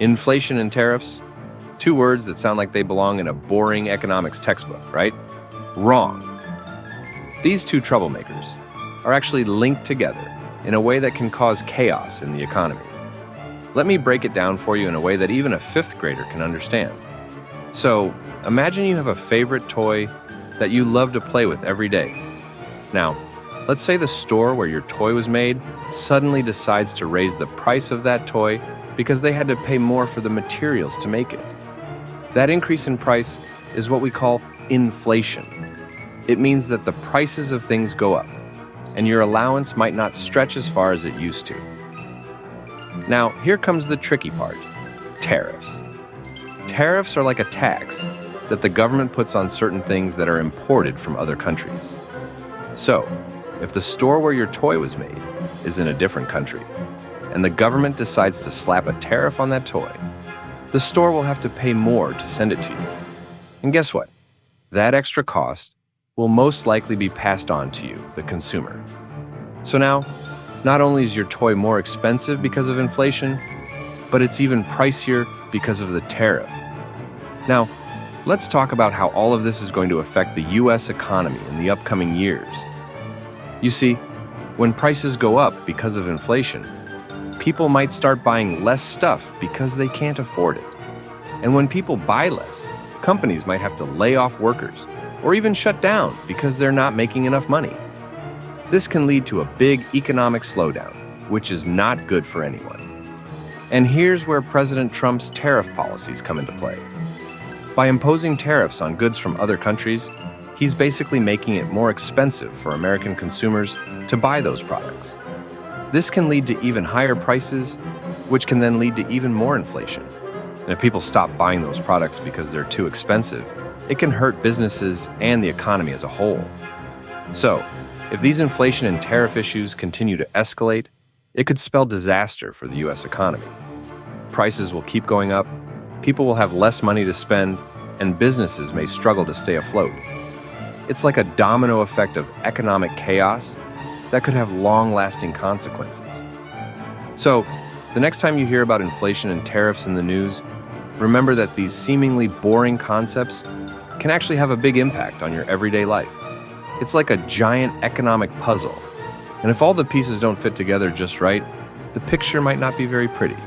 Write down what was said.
Inflation and tariffs? Two words that sound like they belong in a boring economics textbook, right? Wrong. These two troublemakers are actually linked together in a way that can cause chaos in the economy. Let me break it down for you in a way that even a fifth grader can understand. So, imagine you have a favorite toy that you love to play with every day. Now, let's say the store where your toy was made suddenly decides to raise the price of that toy because they had to pay more for the materials to make it. That increase in price is what we call inflation. It means that the prices of things go up, and your allowance might not stretch as far as it used to. Now, here comes the tricky part: tariffs. Tariffs are like a tax that the government puts on certain things that are imported from other countries. So, if the store where your toy was made is in a different country, and the government decides to slap a tariff on that toy, the store will have to pay more to send it to you. And guess what? That extra cost will most likely be passed on to you, the consumer. So now, not only is your toy more expensive because of inflation, but it's even pricier because of the tariff. Now, let's talk about how all of this is going to affect the US economy in the upcoming years. You see, when prices go up because of inflation, people might start buying less stuff because they can't afford it. And when people buy less, companies might have to lay off workers or even shut down because they're not making enough money. This can lead to a big economic slowdown, which is not good for anyone. And here's where President Trump's tariff policies come into play. By imposing tariffs on goods from other countries, he's basically making it more expensive for American consumers to buy those products. This can lead to even higher prices, which can then lead to even more inflation. And if people stop buying those products because they're too expensive, it can hurt businesses and the economy as a whole. So, if these inflation and tariff issues continue to escalate, it could spell disaster for the US economy. Prices will keep going up, people will have less money to spend, and businesses may struggle to stay afloat. It's like a domino effect of economic chaos that could have long-lasting consequences. So, the next time you hear about inflation and tariffs in the news, remember that these seemingly boring concepts can actually have a big impact on your everyday life. It's like a giant economic puzzle, and if all the pieces don't fit together just right, the picture might not be very pretty.